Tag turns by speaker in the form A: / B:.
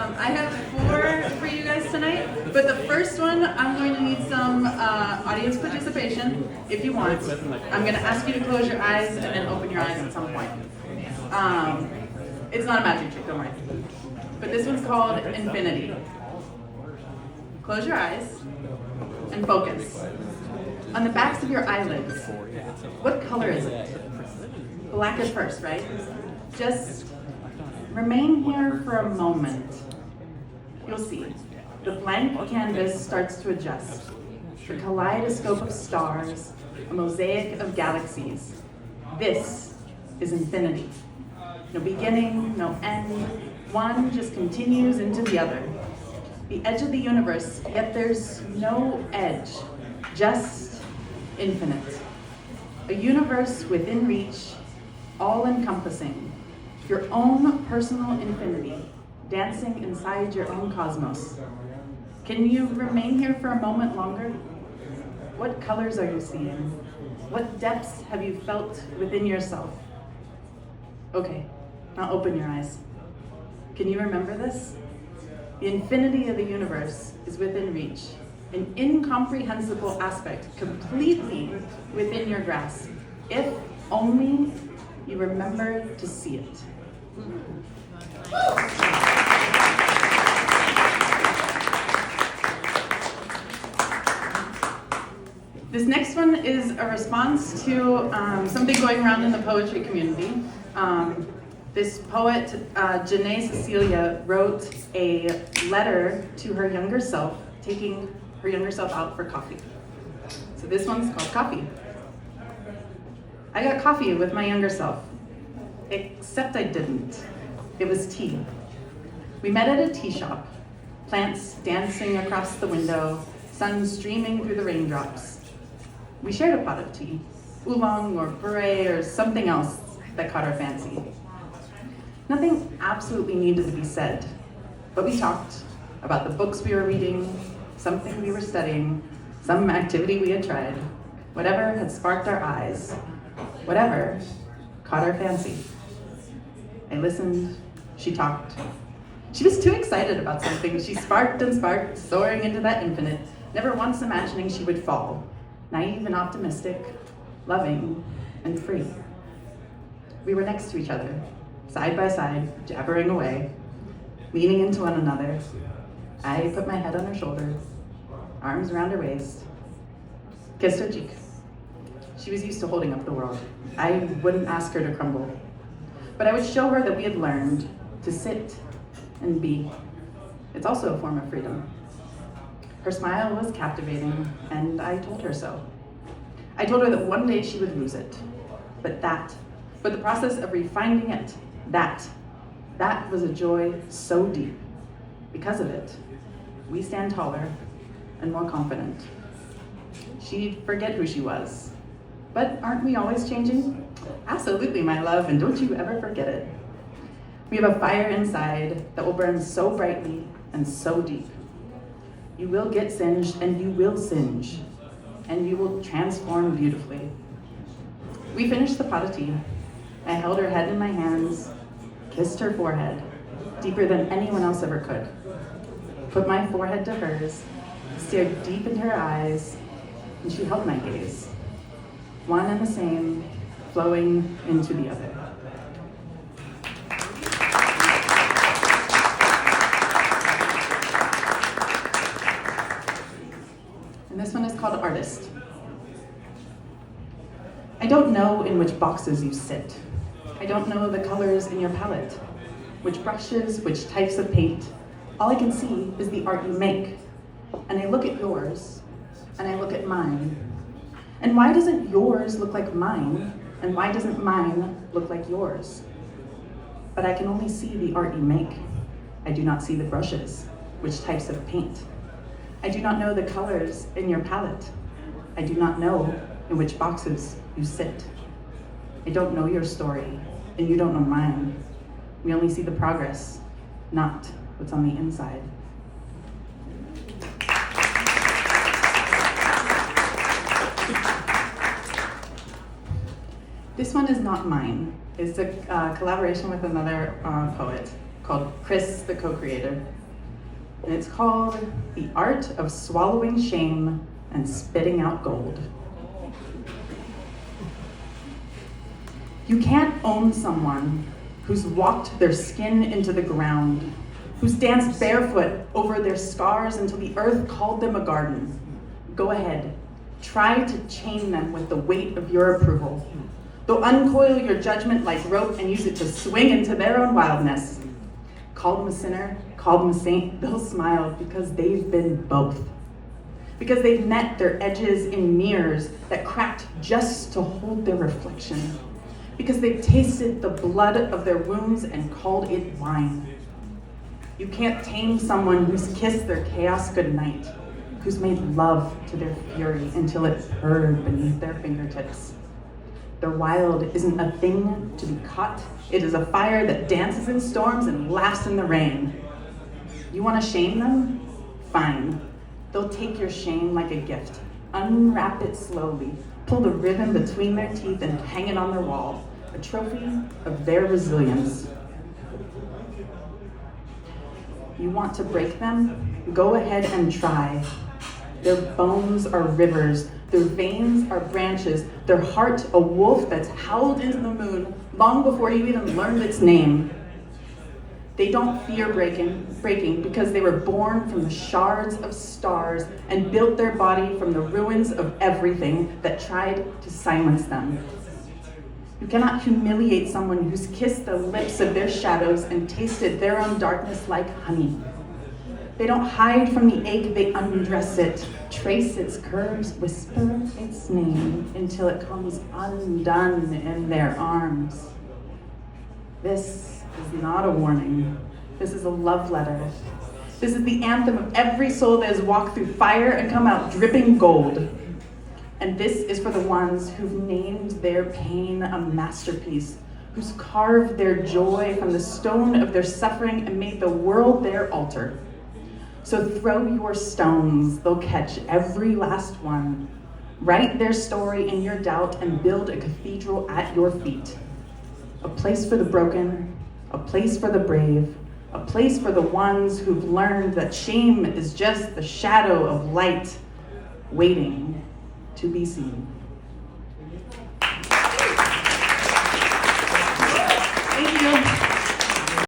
A: I have 4 for you guys tonight, but the first one, I'm going to need some audience participation, if you want. I'm going to ask you to close your eyes and then open your eyes at some point. It's not a magic trick, don't worry. But this one's called Infinity. Close your eyes and focus. On the backs of your eyelids, what color is it? Black at first, right? Just remain here for a moment. You'll see. The blank canvas starts to adjust. The kaleidoscope of stars, a mosaic of galaxies. This is infinity. No beginning, no end. One just continues into the other. The edge of the universe, yet there's no edge, just infinite. A universe within reach, all-encompassing. Your own personal infinity, dancing inside your own cosmos. Can you remain here for a moment longer? What colors are you seeing? What depths have you felt within yourself? Okay, now open your eyes. Can you remember this? The infinity of the universe is within reach, an incomprehensible aspect completely within your grasp, if only you remember to see it. This next one is a response to something going around in the poetry community. This poet, Janae Cecilia, wrote a letter to her younger self, taking her younger self out for coffee. So this one's called Coffee. I got coffee with my younger self, except I didn't. It was tea. We met at a tea shop, plants dancing across the window, sun streaming through the raindrops. We shared a pot of tea, oolong or puree or something else that caught our fancy. Nothing absolutely needed to be said, but we talked about the books we were reading, something we were studying, some activity we had tried, whatever had sparked our eyes, whatever caught our fancy. I listened, she talked. She was too excited about something. She sparked and sparked, soaring into that infinite, never once imagining she would fall, naive and optimistic, loving and free. We were next to each other, side by side, jabbering away, leaning into one another. I put my head on her shoulder, arms around her waist, kissed her cheek. She was used to holding up the world. I wouldn't ask her to crumble, but I would show her that we had learned to sit and be. It's also a form of freedom. Her smile was captivating, and I told her so. I told her that one day she would lose it, but the process of refining it, that was a joy so deep. Because of it, we stand taller and more confident. She'd forget who she was, but aren't we always changing? Absolutely, my love, and don't you ever forget it. We have a fire inside that will burn so brightly and so deep. You will get singed, and you will singe, and you will transform beautifully. We finished the pot of tea. I held her head in my hands, kissed her forehead, deeper than anyone else ever could. Put my forehead to hers, stared deep into her eyes, and she held my gaze. One and the same, flowing into the other. And this one is called Artist. I don't know in which boxes you sit. I don't know the colors in your palette, which brushes, which types of paint. All I can see is the art you make. And I look at yours, and I look at mine. And why doesn't yours look like mine? And why doesn't mine look like yours? But I can only see the art you make. I do not see the brushes, which types of paint. I do not know the colors in your palette. I do not know in which boxes you sit. I don't know your story, and you don't know mine. We only see the progress, not what's on the inside. This one is not mine. It's a collaboration with another poet called Chris, the co-creator. And it's called The Art of Swallowing Shame and Spitting Out Gold. You can't own someone who's walked their skin into the ground, who's danced barefoot over their scars until the earth called them a garden. Go ahead, try to chain them with the weight of your approval. They'll uncoil your judgment like rope and use it to swing into their own wildness. Call them a sinner, call them a saint, they'll smile because they've been both. Because they've met their edges in mirrors that cracked just to hold their reflection. Because they've tasted the blood of their wounds and called it wine. You can't tame someone who's kissed their chaos goodnight, who's made love to their fury until it purred beneath their fingertips. Their wild isn't a thing to be caught. It is a fire that dances in storms and laughs in the rain. You want to shame them? Fine. They'll take your shame like a gift, unwrap it slowly, pull the ribbon between their teeth and hang it on their wall, a trophy of their resilience. You want to break them? Go ahead and try. Their bones are rivers, their veins are branches, their heart a wolf that's howled into the moon long before you even learned its name. They don't fear breaking because they were born from the shards of stars and built their body from the ruins of everything that tried to silence them. You cannot humiliate someone who's kissed the lips of their shadows and tasted their own darkness like honey. They don't hide from the ache, they undress it, trace its curves, whisper its name until it comes undone in their arms. This is not a warning. This is a love letter. This is the anthem of every soul that has walked through fire and come out dripping gold. And this is for the ones who've named their pain a masterpiece, who's carved their joy from the stone of their suffering and made the world their altar. So throw your stones, they'll catch every last one. Write their story in your doubt and build a cathedral at your feet. A place for the broken, a place for the brave, a place for the ones who've learned that shame is just the shadow of light waiting to be seen.